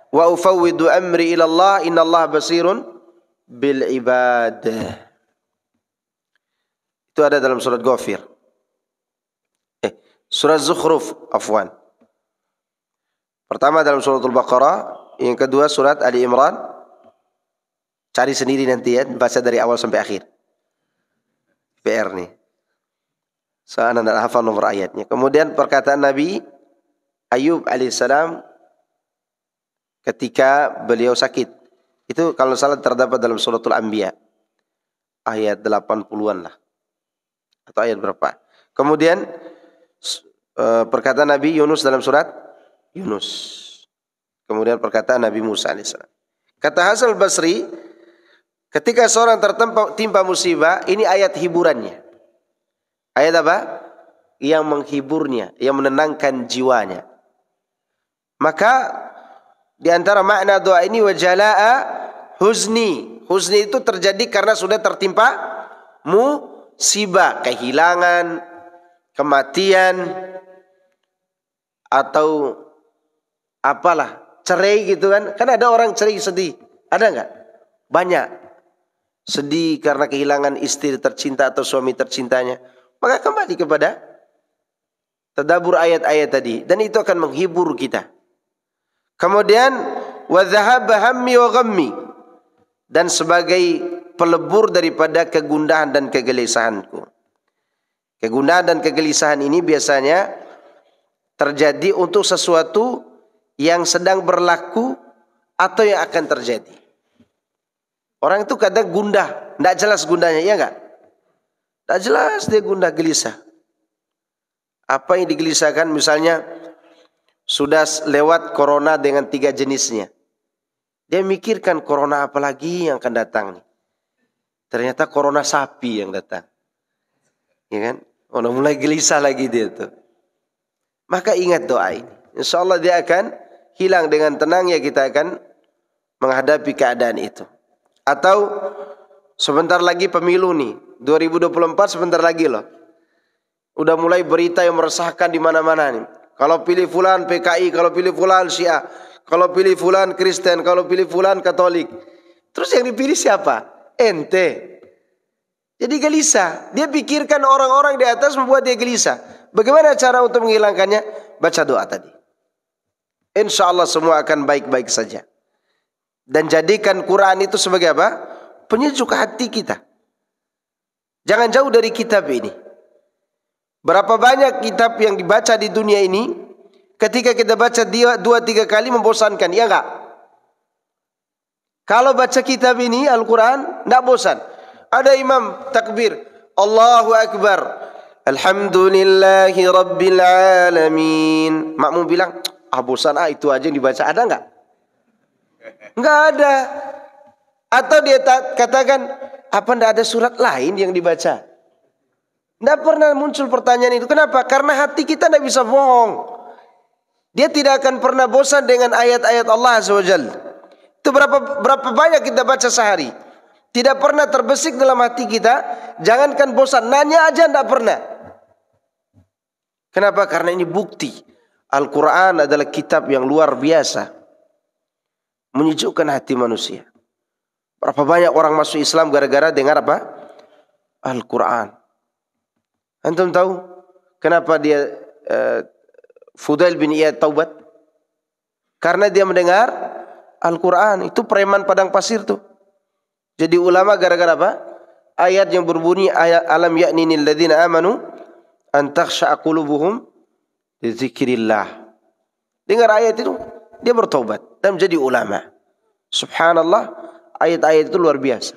Wa ufawwidu amri ila Allah innallaha basirun bil ibad. Itu ada dalam surat Ghafir. Surat Zukhruf, afwan. Pertama dalam surat Al-Baqarah, yang kedua surat Ali Imran. Cari sendiri nanti ya, baca dari awal sampai akhir. PR nih. Soalnya anda hafal nomor ayatnya. Kemudian perkataan Nabi Ayub alaihissalam ketika beliau sakit. Itu kalau salah terdapat dalam suratul Anbiya. Ayat 80-an lah. Atau ayat berapa. Kemudian perkataan Nabi Yunus dalam surat Yunus. Kemudian perkataan Nabi Musa alaihissalam. Kata Hasan al-Basri, ketika seorang tertimpa musibah, ini ayat hiburannya. Ayat apa? Yang menghiburnya, yang menenangkan jiwanya. Maka di antara makna doa ini wajala'a huzni. Huzni itu terjadi karena sudah tertimpa musibah, kehilangan, kematian, atau apalah, cerai gitu kan. Kan ada orang cerai sedih. Ada enggak? Banyak. Sedih karena kehilangan istri tercinta atau suami tercintanya. Maka kembali kepada tadabbur ayat-ayat tadi. Dan itu akan menghibur kita. Kemudian wa dhahaba hammi wa ghammi, dan sebagai pelebur daripada kegundahan dan kegelisahanku. Kegundahan dan kegelisahan ini biasanya terjadi untuk sesuatu yang sedang berlaku atau yang akan terjadi. Orang itu kadang gundah, tidak jelas gundahnya, ya enggak? Tidak jelas dia gundah gelisah. Apa yang digelisahkan, misalnya sudah lewat corona dengan 3 jenisnya. Dia mikirkan corona apa lagi yang akan datang nih. Ternyata corona sapi yang datang. Ya kan? Udah mulai gelisah lagi dia tuh. Maka ingat doa ini. Insya Allah dia akan hilang dengan tenang, ya kita akan menghadapi keadaan itu. Atau sebentar lagi pemilu nih. 2024 sebentar lagi loh. Udah mulai berita yang meresahkan di mana-mana nih. Kalau pilih fulan PKI, kalau pilih fulan Syiah, kalau pilih fulan Kristen, kalau pilih fulan Katolik. Terus yang dipilih siapa? Ente. Jadi gelisah. Dia pikirkan orang-orang di atas membuat dia gelisah. Bagaimana cara untuk menghilangkannya? Baca doa tadi. Insya Allah semua akan baik-baik saja. Dan jadikan Quran itu sebagai apa? Penyejuk hati kita. Jangan jauh dari kitab ini. Berapa banyak kitab yang dibaca di dunia ini, ketika kita baca 2-3 kali membosankan, ya enggak? Kalau baca kitab ini, Al-Quran, enggak bosan. Ada imam takbir, Allahu Akbar, Alhamdulillahi Rabbil Alamin. Makmum bilang, bosan, itu aja yang dibaca. Ada enggak? Enggak ada. Atau dia katakan, apa enggak ada surat lain yang dibaca? Tidak pernah muncul pertanyaan itu. Kenapa? Karena hati kita tidak bisa bohong. Dia tidak akan pernah bosan dengan ayat-ayat Allah Azza wa Jalla. Itu berapa banyak kita baca sehari. Tidak pernah terbesik dalam hati kita. Jangankan bosan, nanya aja tidak pernah. Kenapa? Karena ini bukti. Al-Quran adalah kitab yang luar biasa. Menyejukkan hati manusia. Berapa banyak orang masuk Islam gara-gara dengar apa? Al-Quran. Antum tahu kenapa dia Fudail bin Iyad taubat? Karena dia mendengar Al-Quran. Itu preman padang pasir tuh. Jadi ulama gara-gara apa? Ayat yang berbunyi alam ya'ninil ladzina amanu an takhsha'a qulubuhum li dzikrillah. Dengar ayat itu, dia bertaubat dan menjadi ulama. Subhanallah, ayat-ayat itu luar biasa.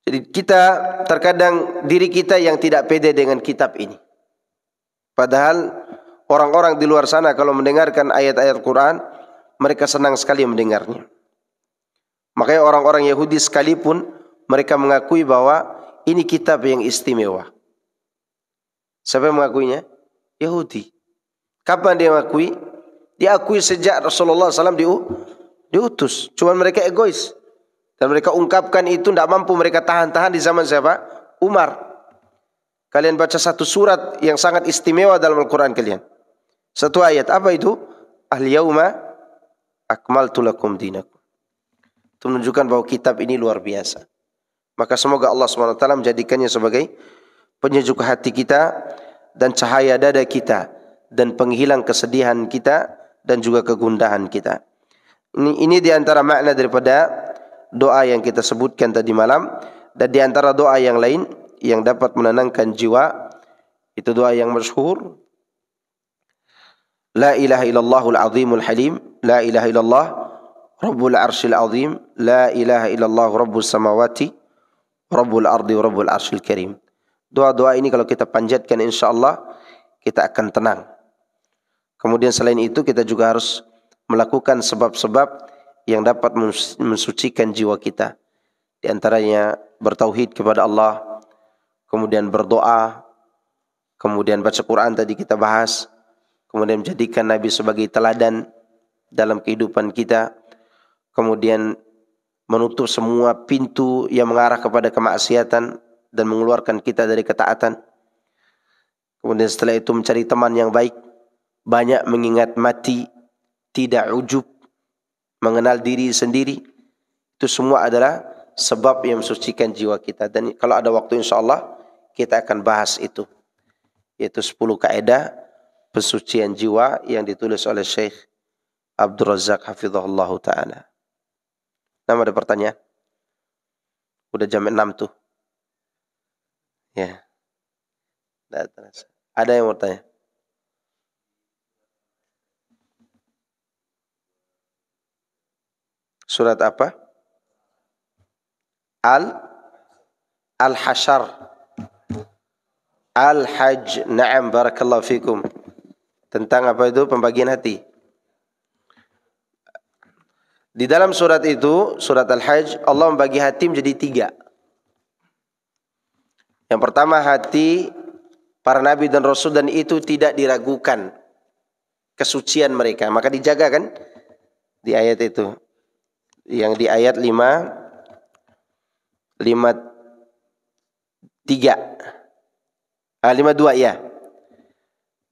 Jadi kita terkadang diri kita yang tidak pede dengan kitab ini. Padahal orang-orang di luar sana kalau mendengarkan ayat-ayat Quran, mereka senang sekali mendengarnya. Makanya orang-orang Yahudi sekalipun mereka mengakui bahwa ini kitab yang istimewa. Siapa yang mengakuinya? Yahudi. Kapan dia mengakui? Diakui sejak Rasulullah SAW diutus. Cuma mereka egois. Dan mereka ungkapkan itu tidak mampu mereka tahan-tahan di zaman siapa? Umar. Kalian baca satu surat yang sangat istimewa dalam Al-Quran kalian. Satu ayat. Apa itu? Al-yawma akmaltu lakum dinakum. Itu menunjukkan bahwa kitab ini luar biasa. Maka semoga Allah SWT menjadikannya sebagai penyejuk hati kita dan cahaya dada kita dan penghilang kesedihan kita dan juga kegundahan kita. Ini diantara makna daripada doa yang kita sebutkan tadi malam, dan diantara doa yang lain yang dapat menenangkan jiwa itu doa yang masyhur, La ilaha illallahul azimul halim, La ilaha illallah rabbul arsyil azim, La ilaha illallah rabbus samawati rabbul ardi rabbul arsyil karim. Doa-doa ini kalau kita panjatkan insyaallah kita akan tenang. Kemudian selain itu kita juga harus melakukan sebab-sebab yang dapat mensucikan jiwa kita. Di antaranya bertauhid kepada Allah, kemudian berdoa, kemudian baca Quran tadi kita bahas, kemudian menjadikan Nabi sebagai teladan dalam kehidupan kita, kemudian menutup semua pintu yang mengarah kepada kemaksiatan dan mengeluarkan kita dari ketaatan. Kemudian setelah itu mencari teman yang baik, banyak mengingat mati, tidak ujub, mengenal diri sendiri. Itu semua adalah sebab yang mensucikan jiwa kita. Dan kalau ada waktu insyaallah kita akan bahas itu, yaitu 10 kaidah pensucian jiwa yang ditulis oleh Syekh Abdul Razak hafizahullah ta'ala. Nama ada pertanyaan? Udah jam 6 tuh. Ya. Ada yang mau tanya? Surat apa? Al-Hasyr. Al-Hajj. Na'am, barakallahu fikum. Tentang apa itu? Pembagian hati. Di dalam surat itu, surat Al-Hajj, Allah membagi hati menjadi 3. Yang pertama hati para nabi dan rasul, dan itu tidak diragukan kesucian mereka. Maka dijaga kan di ayat itu. Yang di ayat 52 ya.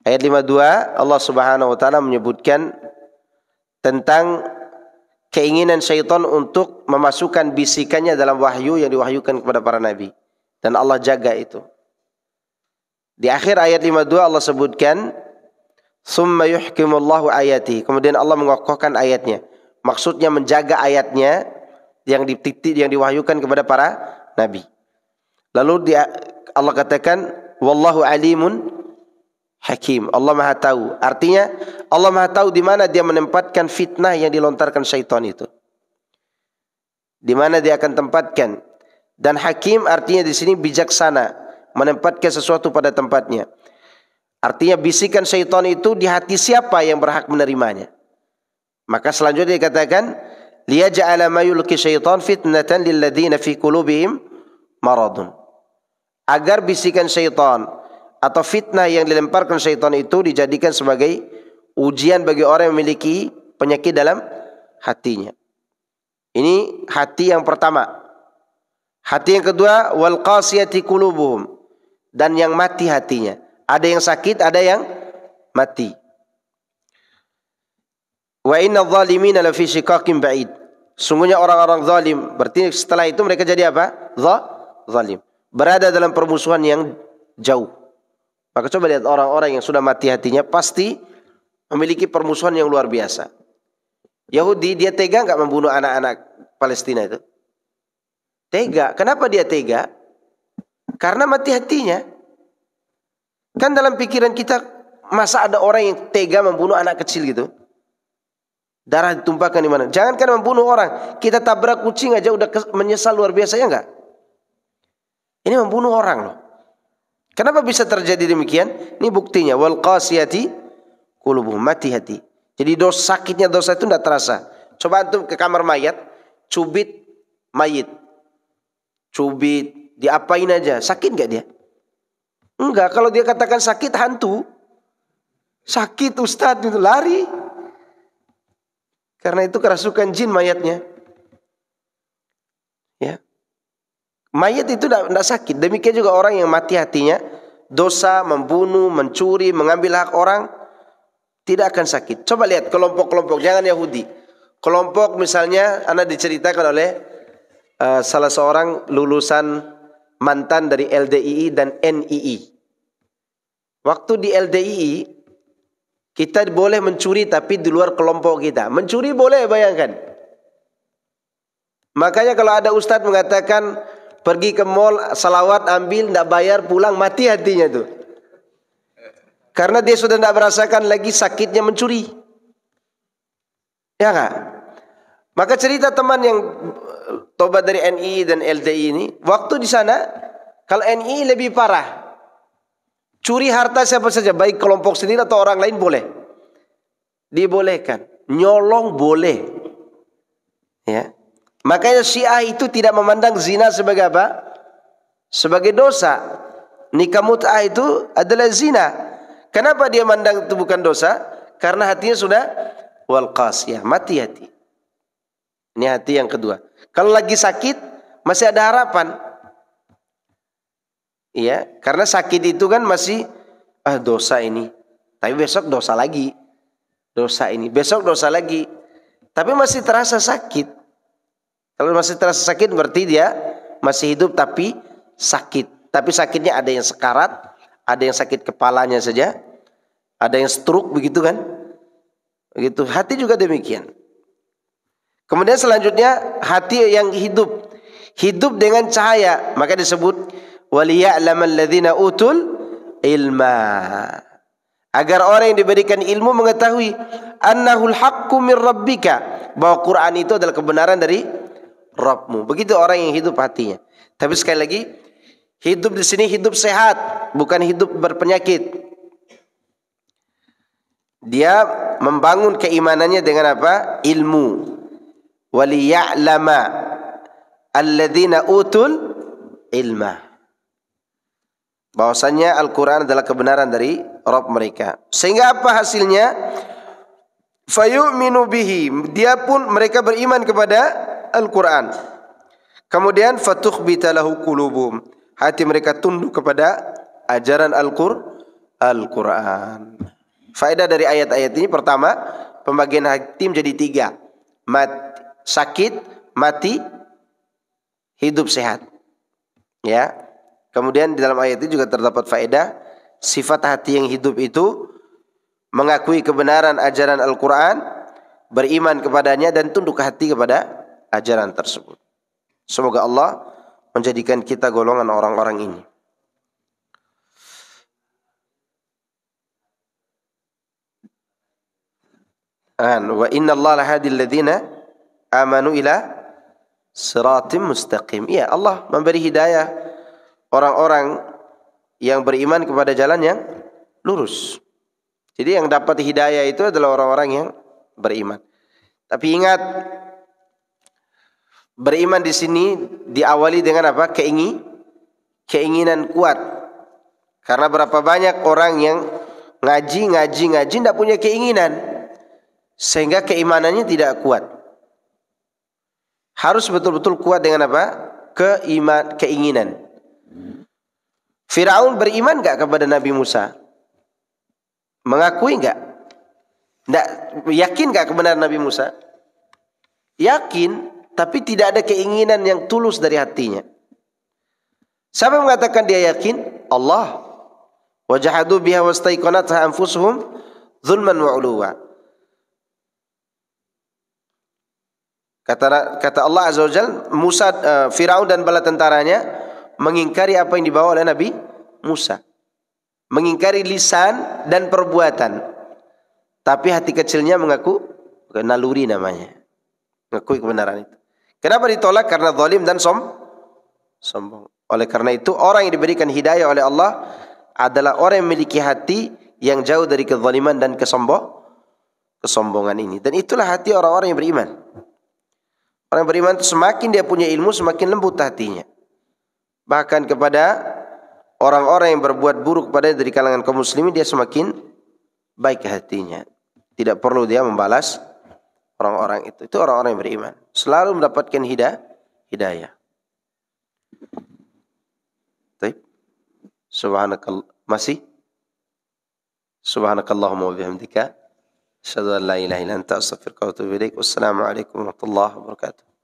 Ayat 52 Allah Subhanahu wa taala menyebutkan tentang keinginan syaitan untuk memasukkan bisikannya dalam wahyu yang diwahyukan kepada para nabi, dan Allah jaga itu. Di akhir ayat 52 Allah sebutkan summa yuhkimullahu ayati, kemudian Allah mengokohkan ayatnya. Maksudnya menjaga ayatnya yang diwahyukan kepada para nabi. Lalu Allah katakan wallahu alimun hakim. Allah Maha tahu. Artinya Allah Maha tahu di mana dia menempatkan fitnah yang dilontarkan syaitan itu. Di mana dia akan tempatkan. Dan hakim artinya di sini bijaksana, menempatkan sesuatu pada tempatnya. Artinya bisikan syaitan itu di hati siapa yang berhak menerimanya. Maka selanjutnya dikatakan liyaj'ala ma yulqi syaitan fitnatan lil ladzina fi qulubihim maradun. Agar bisikan syaitan atau fitnah yang dilemparkan syaitan itu dijadikan sebagai ujian bagi orang yang memiliki penyakit dalam hatinya. Ini hati yang pertama. Hati yang kedua wal qasiyati qulubuhum, dan yang mati hatinya. Ada yang sakit, ada yang mati. Wa inna adh-dhalimina lafi shiqaqin ba'id. Sungguhnya orang-orang zalim, berarti setelah itu mereka jadi apa? Zalim. Berada dalam permusuhan yang jauh. Maka coba lihat orang-orang yang sudah mati hatinya pasti memiliki permusuhan yang luar biasa. Yahudi dia tega enggak membunuh anak-anak Palestina itu? Tega. Kenapa dia tega? Karena mati hatinya. Kan dalam pikiran kita, masa ada orang yang tega membunuh anak kecil gitu? Darah ditumpahkan di mana? Jangankan membunuh orang, kita tabrak kucing aja udah menyesal luar biasa, ya enggak? Ini membunuh orang loh. Kenapa bisa terjadi demikian? Ini buktinya. Wal qasiyati qulubuhum, mati hati. Jadi sakitnya dosa itu tidak terasa. Coba antum ke kamar mayat, cubit mayit. Cubit, diapain aja. Sakit gak dia? Enggak, kalau dia katakan sakit, hantu. Sakit Ustadz, itu lari. Karena itu kerasukan jin mayatnya. Ya. Mayat itu tidak sakit. Demikian juga orang yang mati hatinya, dosa, membunuh, mencuri, mengambil hak orang, tidak akan sakit. Coba lihat kelompok-kelompok, jangan Yahudi. Kelompok misalnya, Anda diceritakan oleh salah seorang lulusan mantan dari LDII dan NII. Waktu di LDII, kita boleh mencuri tapi di luar kelompok kita. Mencuri boleh, bayangkan. Makanya kalau ada ustadz mengatakan pergi ke mall, salawat, ambil, tidak bayar, pulang, mati hatinya tuh. Karena dia sudah tidak merasakan lagi sakitnya mencuri. Ya enggak? Maka cerita teman yang tobat dari NI dan LDI ini, waktu di sana, kalau NI lebih parah. Curi harta siapa saja, baik kelompok sendiri atau orang lain boleh. Dibolehkan. Nyolong boleh. Ya. Makanya Syiah itu tidak memandang zina sebagai apa? Sebagai dosa. Nikah mut'ah itu adalah zina. Kenapa dia mandang itu bukan dosa? Karena hatinya sudah wal qasiyah, mati hati. Ini hati yang kedua. Kalau lagi sakit masih ada harapan. Iya, karena sakit itu kan masih dosa ini. Tapi besok dosa lagi. Dosa ini, besok dosa lagi. Tapi masih terasa sakit. Kalau masih terasa sakit berarti dia masih hidup tapi sakit. Tapi sakitnya ada yang sekarat, ada yang sakit kepalanya saja, ada yang stroke begitu kan? Begitu. Hati juga demikian. Kemudian selanjutnya hati yang hidup. Hidup dengan cahaya. Maka disebut waliya'lamal ladzina utul ilma. Agar orang yang diberikan ilmu mengetahui annahul haqqu mir rabbika, bahwa Quran itu adalah kebenaran dari Rabbmu. Begitu orang yang hidup hatinya. Tapi sekali lagi, hidup di sini hidup sehat, bukan hidup berpenyakit. Dia membangun keimanannya dengan apa? Ilmu. Waliya'lama alladzina utul ilma. Bahwasanya Al-Quran adalah kebenaran dari Rabb mereka. Sehingga apa hasilnya? Fayu'minu bihi. Dia pun mereka beriman kepada Al-Quran. Kemudian fatukhbita lahu qulubuhum. Hati mereka tunduk kepada ajaran Al-Quran. Faedah dari ayat-ayat ini, pertama, pembagian hati menjadi 3. Sakit, mati, hidup sehat. Ya. Kemudian di dalam ayat ini juga terdapat faedah, sifat hati yang hidup itu mengakui kebenaran ajaran Al-Quran, beriman kepadanya dan tunduk hati kepada ajaran tersebut. Semoga Allah menjadikan kita golongan orang-orang ini. Wa inna Allah lahadil ladzina amanu ila siratim mustaqim. Ya, Allah memberi hidayah orang-orang yang beriman kepada jalan yang lurus. Jadi yang dapat hidayah itu adalah orang-orang yang beriman. Tapi ingat, beriman di sini diawali dengan apa? Keinginan kuat. Karena berapa banyak orang yang ngaji tidak punya keinginan, sehingga keimanannya tidak kuat. Harus betul-betul kuat dengan apa? Keinginan. Firaun beriman enggak kepada Nabi Musa? Mengakui enggak? Yakin enggak kebenaran Nabi Musa? Yakin, tapi tidak ada keinginan yang tulus dari hatinya. Siapa yang mengatakan dia yakin? Allah. Wajahadu biha wastaiqanatha anfusuhum zulman wa uluwa. Kata Allah Azza wa Jalla, Firaun dan bala tentaranya mengingkari apa yang dibawa oleh Nabi Musa. Mengingkari lisan dan perbuatan. Tapi hati kecilnya mengaku, naluri namanya, mengakui kebenaran itu. Kenapa ditolak? Karena zalim dan sombong. Oleh karena itu orang yang diberikan hidayah oleh Allah adalah orang yang memiliki hati yang jauh dari kezaliman dan kesombongan ini. Dan itulah hati orang-orang yang beriman. Orang yang beriman itu semakin dia punya ilmu, semakin lembut hatinya. Bahkan kepada orang-orang yang berbuat buruk kepadanya dari kalangan kaum muslimin, dia semakin baik hatinya. Tidak perlu dia membalas orang-orang itu. Itu orang-orang yang beriman. Selalu mendapatkan hidayah. Baik. Subhanakallahumma wa bihamdika asyhadu an la ilaha illa anta astaghfiruka wa atubu ilaik. Wassalamu alaikum warahmatullahi wabarakatuh.